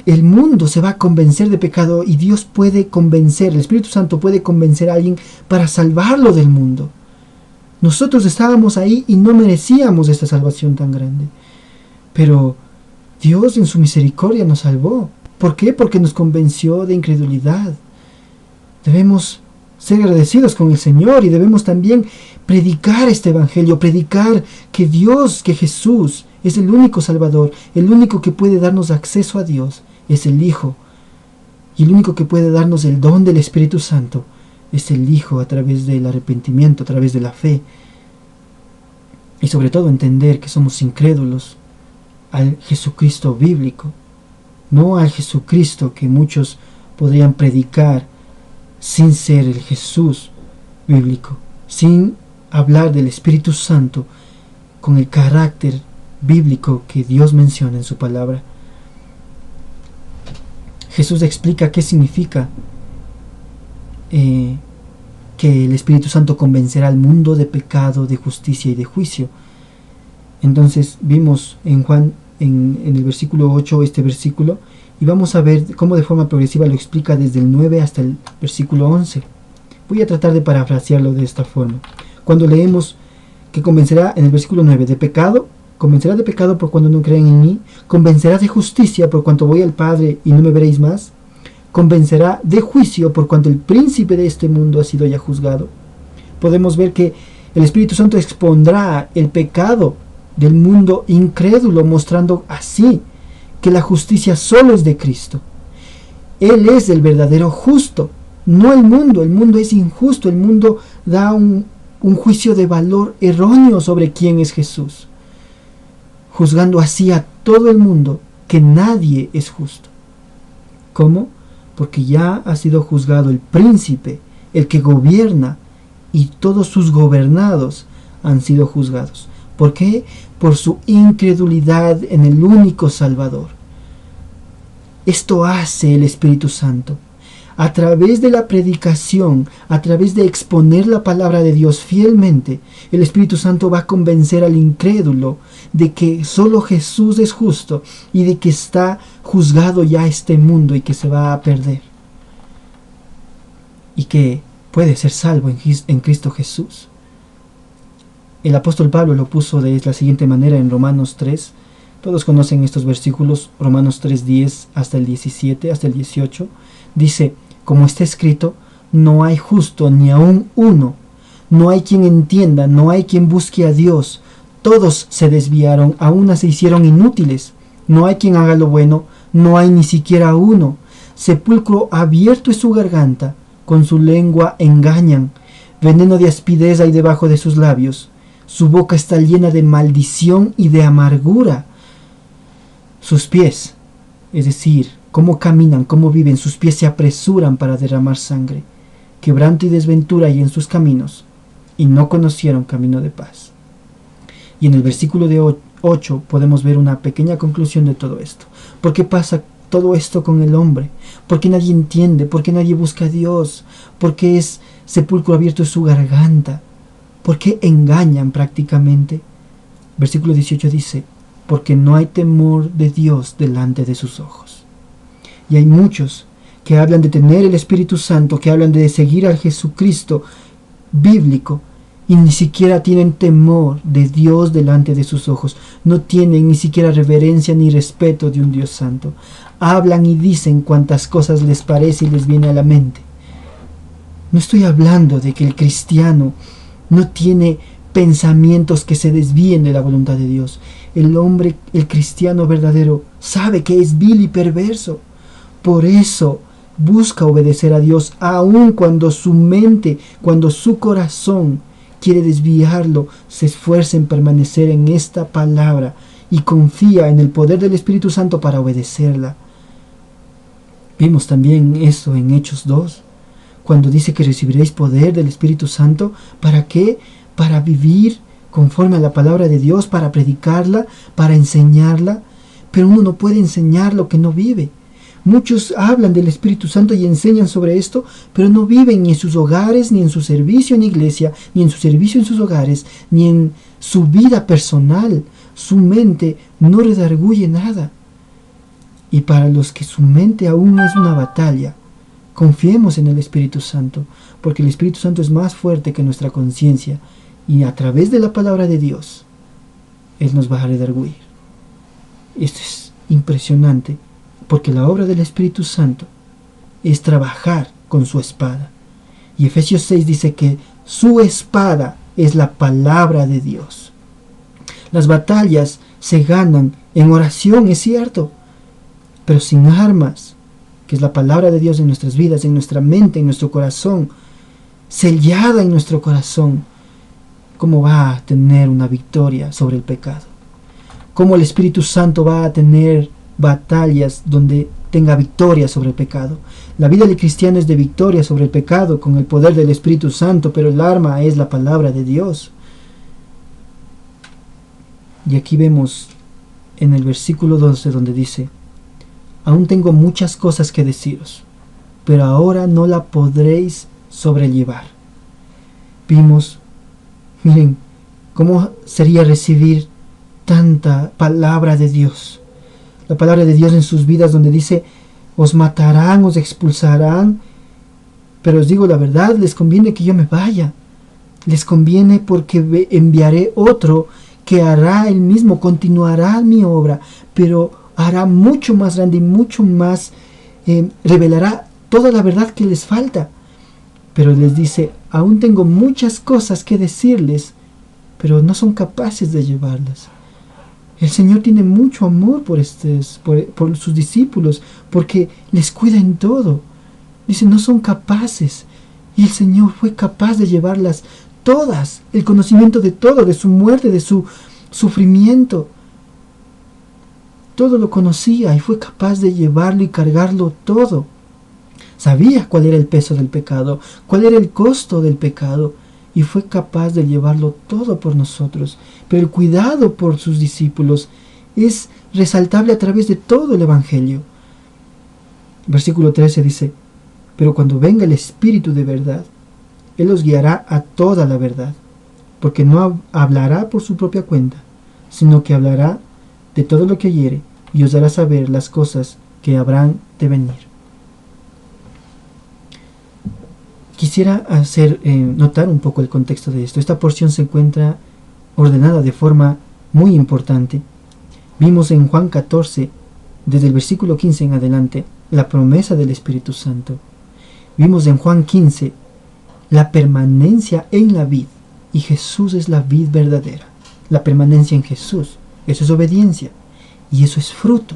el mundo se va a convencer de pecado, y Dios puede convencer, el Espíritu Santo puede convencer a alguien para salvarlo del mundo. Nosotros estábamos ahí y no merecíamos esta salvación tan grande, pero Dios en su misericordia nos salvó. ¿Por qué? Porque nos convenció de incredulidad. Debemos ser agradecidos con el Señor, y debemos también predicar este Evangelio, predicar que Dios, que Jesús es el único Salvador, el único que puede darnos acceso a Dios es el Hijo, y el único que puede darnos el don del Espíritu Santo es el Hijo, a través del arrepentimiento, a través de la fe, y sobre todo entender que somos incrédulos al Jesucristo bíblico, no al Jesucristo que muchos podrían predicar sin ser el Jesús bíblico, sin hablar del Espíritu Santo con el carácter bíblico que Dios menciona en su palabra. Jesús explica qué significa que el Espíritu Santo convencerá al mundo de pecado, de justicia y de juicio. Entonces vimos en Juan, en el versículo 8, este versículo, y vamos a ver cómo de forma progresiva lo explica desde el 9 hasta el versículo 11. Voy a tratar de parafrasearlo de esta forma. Cuando leemos que convencerá en el versículo 9 de pecado, convencerá de pecado por cuanto no creen en mí, convencerá de justicia por cuanto voy al Padre y no me veréis más, convencerá de juicio por cuanto el príncipe de este mundo ha sido ya juzgado. Podemos ver que el Espíritu Santo expondrá el pecado del mundo incrédulo, mostrando así que la justicia solo es de Cristo. Él es el verdadero justo, no el mundo es injusto, el mundo da un juicio de valor erróneo sobre quién es Jesús, juzgando así a todo el mundo que nadie es justo. ¿Cómo? Porque ya ha sido juzgado el príncipe, el que gobierna, y todos sus gobernados han sido juzgados. ¿Por qué? Por su incredulidad en el único Salvador. Esto hace el Espíritu Santo. A través de la predicación, a través de exponer la palabra de Dios fielmente, el Espíritu Santo va a convencer al incrédulo de que solo Jesús es justo y de que está juzgado ya este mundo y que se va a perder. Y que puede ser salvo en Cristo Jesús. El apóstol Pablo lo puso de la siguiente manera en Romanos 3. Todos conocen estos versículos, Romanos 3:10 hasta el 17, hasta el 18. Dice, como está escrito, no hay justo ni aun uno, no hay quien entienda, no hay quien busque a Dios. Todos se desviaron, a una se hicieron inútiles. No hay quien haga lo bueno, no hay ni siquiera uno. Sepulcro abierto es su garganta, con su lengua engañan. Veneno de aspidez hay debajo de sus labios. Su boca está llena de maldición y de amargura. Sus pies, es decir, cómo caminan, cómo viven, sus pies se apresuran para derramar sangre. Quebranto y desventura hay en sus caminos, y no conocieron camino de paz. Y en el versículo de 8 podemos ver una pequeña conclusión de todo esto. ¿Por qué pasa todo esto con el hombre? ¿Por qué nadie entiende? ¿Por qué nadie busca a Dios? ¿Por qué es sepulcro abierto en su garganta? ¿Por qué engañan prácticamente? Versículo 18 dice, porque no hay temor de Dios delante de sus ojos. Y hay muchos que hablan de tener el Espíritu Santo, que hablan de seguir al Jesucristo bíblico, y ni siquiera tienen temor de Dios delante de sus ojos. No tienen ni siquiera reverencia ni respeto de un Dios santo. Hablan y dicen cuantas cosas les parece y les viene a la mente. No estoy hablando de que el cristiano no tiene pensamientos que se desvíen de la voluntad de Dios. El hombre, el cristiano verdadero, sabe que es vil y perverso. Por eso busca obedecer a Dios, aun cuando su mente, cuando su corazón quiere desviarlo, se esfuerza en permanecer en esta palabra y confía en el poder del Espíritu Santo para obedecerla. Vimos también eso en Hechos 2, cuando dice que recibiréis poder del Espíritu Santo. ¿Para qué? Para vivir conforme a la palabra de Dios, para predicarla, para enseñarla. Pero uno no puede enseñar lo que no vive. Muchos hablan del Espíritu Santo y enseñan sobre esto, pero no viven ni en sus hogares, ni en su servicio en iglesia, ni en su servicio en sus hogares, ni en su vida personal. Su mente no redarguye nada. Y para los que su mente aún es una batalla, confiemos en el Espíritu Santo, porque el Espíritu Santo es más fuerte que nuestra conciencia, y a través de la palabra de Dios, Él nos va a redarguir. Esto es impresionante, porque la obra del Espíritu Santo es trabajar con su espada. Y Efesios 6 dice que su espada es la palabra de Dios. Las batallas se ganan en oración, es cierto, pero sin armas, que es la palabra de Dios en nuestras vidas, en nuestra mente, en nuestro corazón, sellada en nuestro corazón, ¿cómo va a tener una victoria sobre el pecado? ¿Cómo el Espíritu Santo va a tener batallas donde tenga victoria sobre el pecado? La vida del cristiano es de victoria sobre el pecado con el poder del Espíritu Santo, pero el arma es la palabra de Dios. Y aquí vemos en el versículo 12 donde dice, aún tengo muchas cosas que deciros, pero ahora no la podréis sobrellevar. Vimos, miren, cómo sería recibir tanta palabra de Dios. La palabra de Dios en sus vidas donde dice, os matarán, os expulsarán, pero os digo la verdad, les conviene que yo me vaya. Les conviene porque enviaré otro que hará el mismo, continuará mi obra, pero hará mucho más grande y mucho más, revelará toda la verdad que les falta. Pero les dice, aún tengo muchas cosas que decirles, pero no son capaces de llevarlas. El Señor tiene mucho amor por sus discípulos, porque les cuida en todo. Dice, no son capaces. Y el Señor fue capaz de llevarlas todas, el conocimiento de todo, de su muerte, de su sufrimiento. Todo lo conocía y fue capaz de llevarlo y cargarlo todo. Sabía cuál era el peso del pecado, cuál era el costo del pecado, y fue capaz de llevarlo todo por nosotros. Pero el cuidado por sus discípulos es resaltable a través de todo el Evangelio. Versículo 13 dice, pero cuando venga el Espíritu de verdad, Él os guiará a toda la verdad, porque no hablará por su propia cuenta, sino que hablará de todo lo que oyere, y os dará saber las cosas que habrán de venir. Quisiera hacer notar un poco el contexto de esto. Esta porción se encuentra ordenada de forma muy importante. Vimos en Juan 14, desde el versículo 15 en adelante, la promesa del Espíritu Santo. Vimos en Juan 15 la permanencia en la vid, y Jesús es la vid verdadera. La permanencia en Jesús, eso es obediencia, y eso es fruto.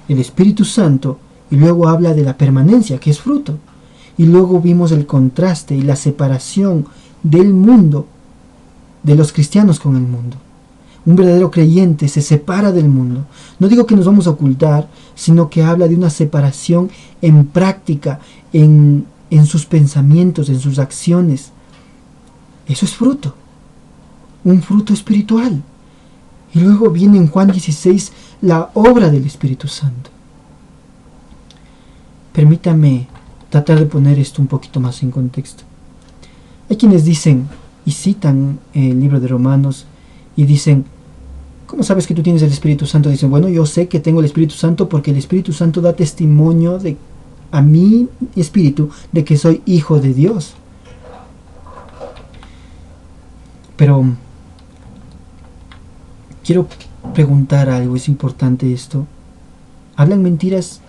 El Espíritu Santo, y luego habla de la permanencia, que es fruto. Y luego vimos el contraste y la separación del mundo, de los cristianos con el mundo. Un verdadero creyente se separa del mundo. No digo que nos vamos a ocultar, sino que habla de una separación en práctica, en sus pensamientos, en sus acciones. Eso es fruto, un fruto espiritual. Y luego viene en Juan 16 la obra del Espíritu Santo. Permítame tratar de poner esto un poquito más en contexto. Hay quienes dicen y citan el libro de Romanos y dicen: ¿cómo sabes que tú tienes el Espíritu Santo? Dicen: bueno, yo sé que tengo el Espíritu Santo porque el Espíritu Santo da testimonio a mi espíritu de que soy hijo de Dios. Pero quiero preguntar algo, es importante esto. Hablan mentiras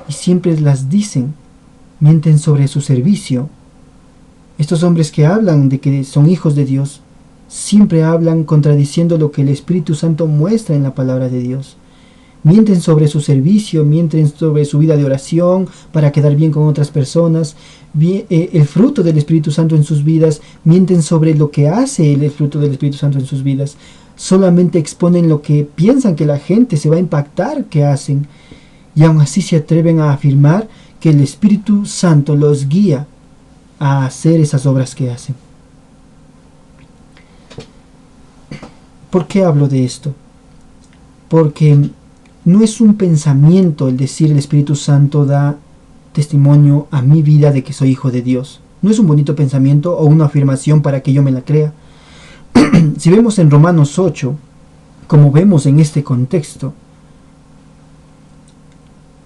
y siempre las dicen. Mienten sobre su servicio. Estos hombres que hablan de que son hijos de Dios, siempre hablan contradiciendo lo que el Espíritu Santo muestra en la palabra de Dios. Mienten sobre su servicio, mienten sobre su vida de oración para quedar bien con otras personas, el fruto del Espíritu Santo en sus vidas, mienten sobre lo que hace el fruto del Espíritu Santo en sus vidas. Solamente exponen lo que piensan que la gente se va a impactar que hacen, y aún así se atreven a afirmar que el Espíritu Santo los guía a hacer esas obras que hacen. ¿Por qué hablo de esto? Porque no es un pensamiento el decir el Espíritu Santo da testimonio a mi vida de que soy hijo de Dios. No es un bonito pensamiento o una afirmación para que yo me la crea. Si vemos en Romanos 8, como vemos en este contexto,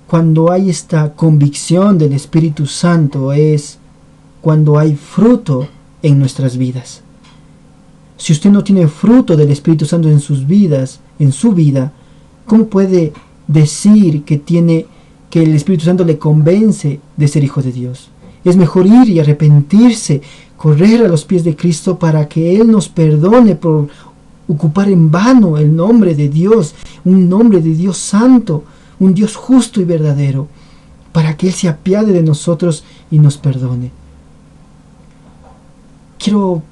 cuando hay esta convicción del Espíritu Santo es cuando hay fruto en nuestras vidas. Si usted no tiene fruto del Espíritu Santo en sus vidas, en su vida, ¿cómo puede decir que el Espíritu Santo le convence de ser hijo de Dios? Es mejor ir y arrepentirse, correr a los pies de Cristo para que Él nos perdone por ocupar en vano el nombre de Dios, un nombre de Dios santo, un Dios justo y verdadero, para que Él se apiade de nosotros y nos perdone. Quiero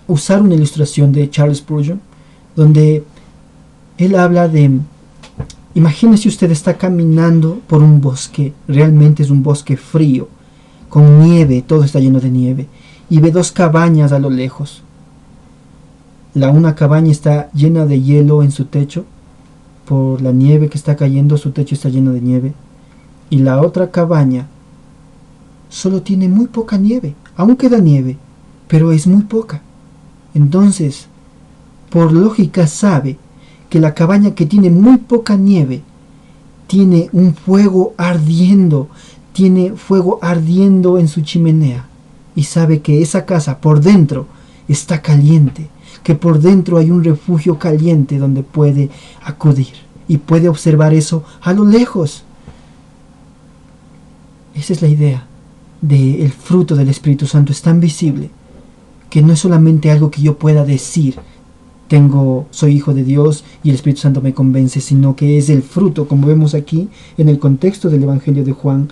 usar una ilustración de Charles Spurgeon, donde él habla de: imagínese usted está caminando por un bosque, realmente es un bosque frío, con nieve, todo está lleno de nieve, y ve dos cabañas a lo lejos. Una cabaña está llena de hielo en su techo, por la nieve que está cayendo, su techo está lleno de nieve, y la otra cabaña solo tiene muy poca nieve, aún queda nieve, pero es muy poca. Entonces, por lógica sabe que la cabaña que tiene muy poca nieve tiene un fuego ardiendo, tiene fuego ardiendo en su chimenea, y sabe que esa casa por dentro está caliente, que por dentro hay un refugio caliente donde puede acudir y puede observar eso a lo lejos. Esa es la idea del fruto del Espíritu Santo. Es tan visible que no es solamente algo que yo pueda decir: soy hijo de Dios y el Espíritu Santo me convence, sino que es el fruto. Como vemos aquí en el contexto del Evangelio de Juan,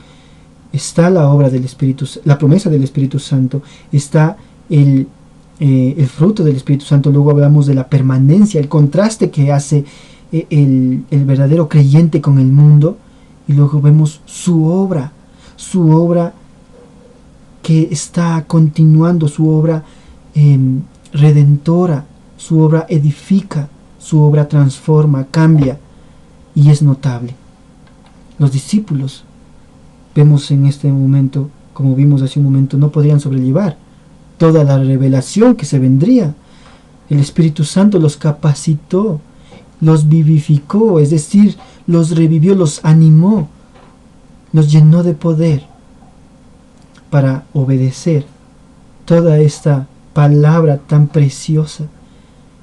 está la obra del Espíritu, la promesa del Espíritu Santo, está el fruto del Espíritu Santo. Luego hablamos de la permanencia, el contraste que hace el verdadero creyente con el mundo, y luego vemos su obra que está continuando, su obra redentora, su obra edifica, su obra transforma, cambia, y es notable. Los discípulos, vemos en este momento como vimos hace un momento, no podrían sobrellevar toda la revelación que se vendría. El Espíritu Santo los capacitó, los vivificó, es decir, los revivió, los animó, los llenó de poder para obedecer toda esta palabra tan preciosa.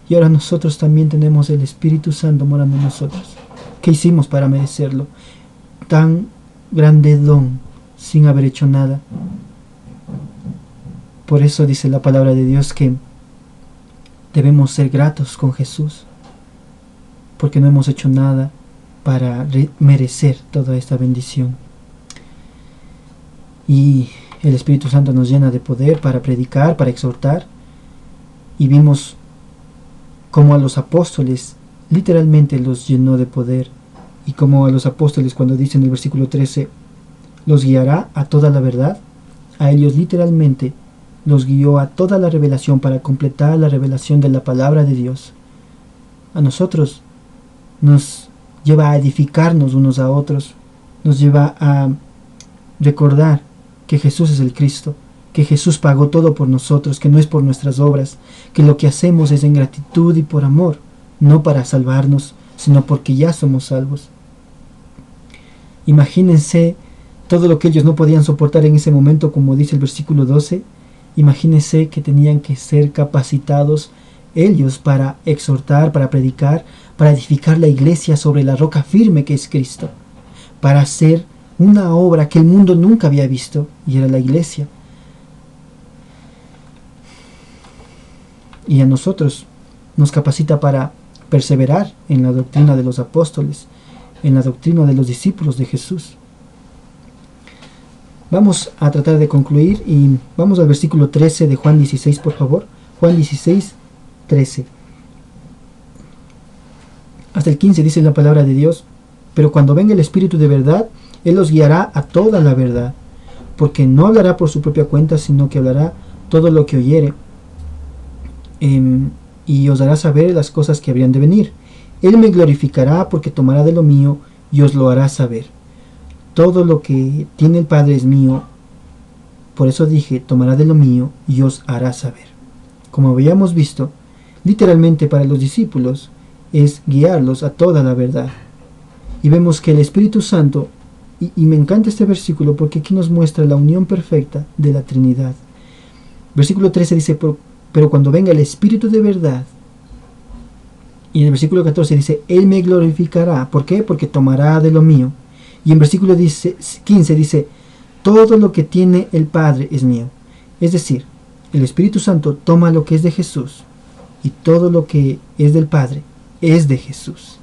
Y ahora nosotros también tenemos el Espíritu Santo morando en nosotros. ¿Qué hicimos para merecerlo? Tan grande don, sin haber hecho nada. Por eso dice la palabra de Dios que debemos ser gratos con Jesús, porque no hemos hecho nada para merecer toda esta bendición. Y el Espíritu Santo nos llena de poder para predicar, para exhortar. Y vimos cómo a los apóstoles literalmente los llenó de poder. Y como a los apóstoles, cuando dice en el versículo 13, los guiará a toda la verdad, a ellos literalmente los guió a toda la revelación para completar la revelación de la palabra de Dios. A nosotros nos lleva a edificarnos unos a otros, nos lleva a recordar que Jesús es el Cristo, que Jesús pagó todo por nosotros, que no es por nuestras obras, que lo que hacemos es en gratitud y por amor, no para salvarnos, sino porque ya somos salvos. Imagínense todo lo que ellos no podían soportar en ese momento, como dice el versículo 12. Imagínense que tenían que ser capacitados ellos para exhortar, para predicar, para edificar la iglesia sobre la roca firme que es Cristo, para hacer una obra que el mundo nunca había visto, y era la iglesia. Y a nosotros nos capacita para perseverar en la doctrina de los apóstoles, en la doctrina de los discípulos de Jesús. Vamos a tratar de concluir y vamos al versículo 13 de Juan 16, por favor. Juan 16, 13. Hasta el 15 dice la palabra de Dios: pero cuando venga el Espíritu de verdad, Él los guiará a toda la verdad, porque no hablará por su propia cuenta, sino que hablará todo lo que oyere, y os hará saber las cosas que habrían de venir. Él me glorificará, porque tomará de lo mío y os lo hará saber. Todo lo que tiene el Padre es mío, por eso dije, tomará de lo mío y os hará saber. Como habíamos visto, literalmente para los discípulos es guiarlos a toda la verdad. Y vemos que el Espíritu Santo, y me encanta este versículo porque aquí nos muestra la unión perfecta de la Trinidad. Versículo 13 dice, pero cuando venga el Espíritu de verdad, y en el versículo 14 dice, Él me glorificará. ¿Por qué? Porque tomará de lo mío. Y en versículo 15 dice, todo lo que tiene el Padre es mío. Es decir, el Espíritu Santo toma lo que es de Jesús, y todo lo que es del Padre es de Jesús.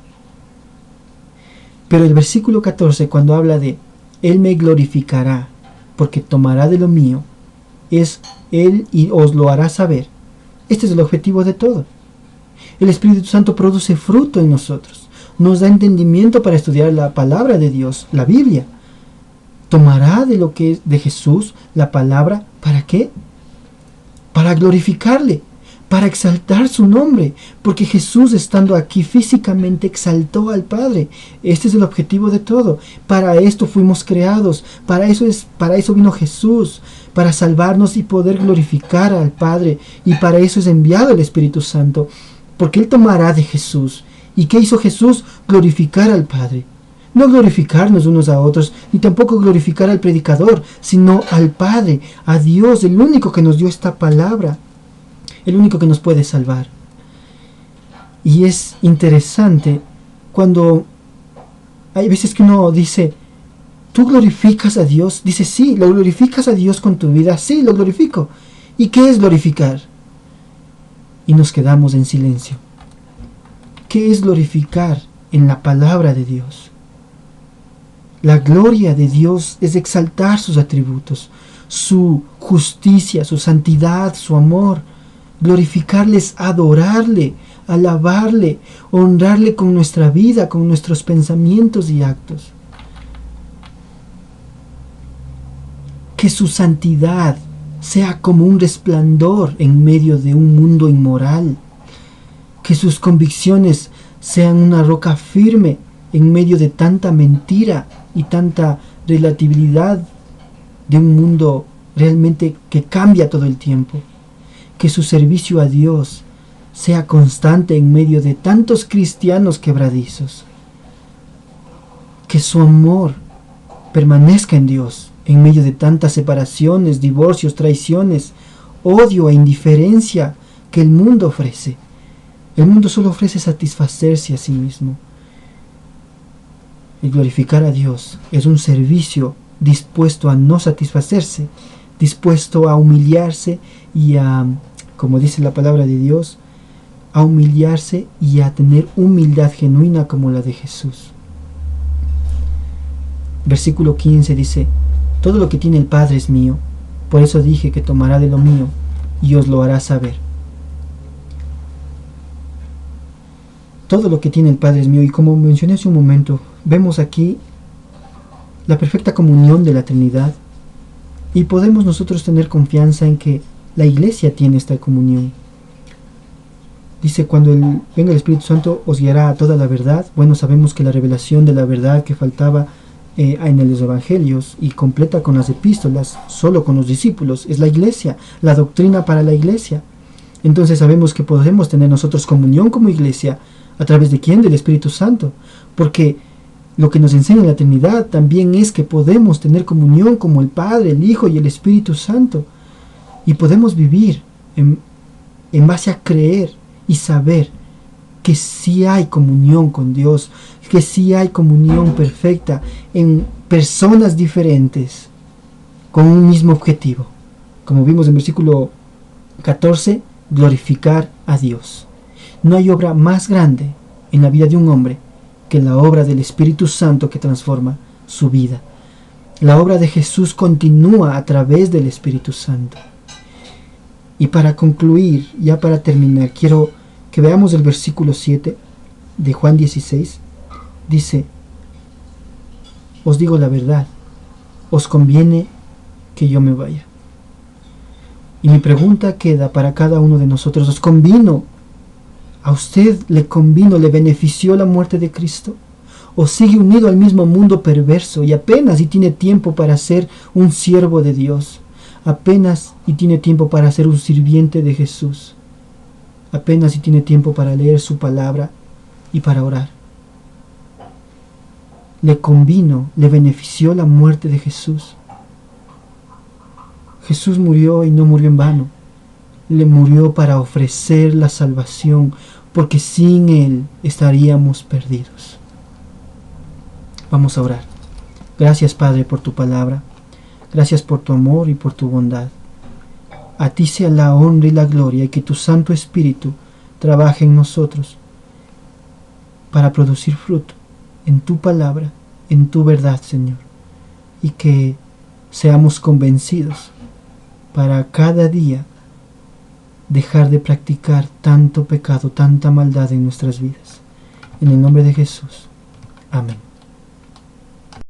Pero el versículo 14, cuando habla de Él me glorificará, porque tomará de lo mío, es Él y os lo hará saber. Este es el objetivo de todo. El Espíritu Santo produce fruto en nosotros, nos da entendimiento para estudiar la palabra de Dios, la Biblia. Tomará de lo que es de Jesús la palabra, ¿para qué? Para glorificarle, para exaltar su nombre, porque Jesús, estando aquí físicamente, exaltó al Padre. Este es el objetivo de todo. Para esto fuimos creados, para eso vino Jesús, para salvarnos y poder glorificar al Padre, y para eso es enviado el Espíritu Santo, porque Él tomará de Jesús. ¿Y qué hizo Jesús? Glorificar al Padre. No glorificarnos unos a otros, ni tampoco glorificar al predicador, sino al Padre, a Dios, el único que nos dio esta palabra, el único que nos puede salvar. Y es interesante cuando hay veces que uno dice, ¿tú glorificas a Dios? Dice, sí, ¿lo glorificas a Dios con tu vida? Sí, lo glorifico. ¿Y qué es glorificar? Y nos quedamos en silencio. ¿Qué es glorificar en la palabra de Dios? La gloria de Dios es exaltar sus atributos, su justicia, su santidad, su amor. Glorificarle es adorarle, alabarle, honrarle con nuestra vida, con nuestros pensamientos y actos. Que su santidad sea como un resplandor en medio de un mundo inmoral. Que sus convicciones sean una roca firme en medio de tanta mentira y tanta relatividad de un mundo realmente que cambia todo el tiempo. Que su servicio a Dios sea constante en medio de tantos cristianos quebradizos. Que su amor permanezca en Dios en medio de tantas separaciones, divorcios, traiciones, odio e indiferencia que el mundo ofrece. El mundo solo ofrece satisfacerse a sí mismo. El glorificar a Dios es un servicio dispuesto a no satisfacerse, dispuesto a humillarse y a, como dice la palabra de Dios, a humillarse y a tener humildad genuina como la de Jesús. Versículo 15 dice: todo lo que tiene el Padre es mío, por eso dije que tomará de lo mío y os lo hará saber. Todo lo que tiene el Padre es mío, y como mencioné hace un momento, vemos aquí la perfecta comunión de la Trinidad, y podemos nosotros tener confianza en que la Iglesia tiene esta comunión. Dice: cuando venga el Espíritu Santo os guiará a toda la verdad. Bueno, sabemos que la revelación de la verdad que faltaba en los evangelios y completa con las epístolas, solo con los discípulos, es la Iglesia, la doctrina para la Iglesia. Entonces sabemos que podemos tener nosotros comunión como Iglesia, ¿a través de quién? Del Espíritu Santo, porque lo que nos enseña la Trinidad también es que podemos tener comunión como el Padre, el Hijo y el Espíritu Santo, y podemos vivir en base a creer y saber que sí hay comunión con Dios, que sí hay comunión perfecta en personas diferentes con un mismo objetivo. Como vimos en versículo 14, glorificar a Dios. No hay obra más grande en la vida de un hombre que la obra del Espíritu Santo que transforma su vida. La obra de Jesús continúa a través del Espíritu Santo. Y para concluir, ya para terminar, quiero que veamos el versículo 7 de Juan 16. Dice: os digo la verdad, os conviene que yo me vaya. Y mi pregunta queda para cada uno de nosotros: ¿os convino? ¿A usted le convino, le benefició la muerte de Cristo? ¿O sigue unido al mismo mundo perverso y apenas y tiene tiempo para ser un siervo de Dios? Apenas y tiene tiempo para ser un sirviente de Jesús. Apenas y tiene tiempo para leer su palabra y para orar. ¿Le convino, le benefició la muerte de Jesús? Jesús murió y no murió en vano. Le murió para ofrecer la salvación, porque sin Él estaríamos perdidos. Vamos a orar. Gracias, Padre, por tu palabra. Gracias por tu amor y por tu bondad. A ti sea la honra y la gloria, y que tu Santo Espíritu trabaje en nosotros para producir fruto en tu palabra, en tu verdad, Señor, y que seamos convencidos para cada día dejar de practicar tanto pecado, tanta maldad en nuestras vidas. En el nombre de Jesús. Amén.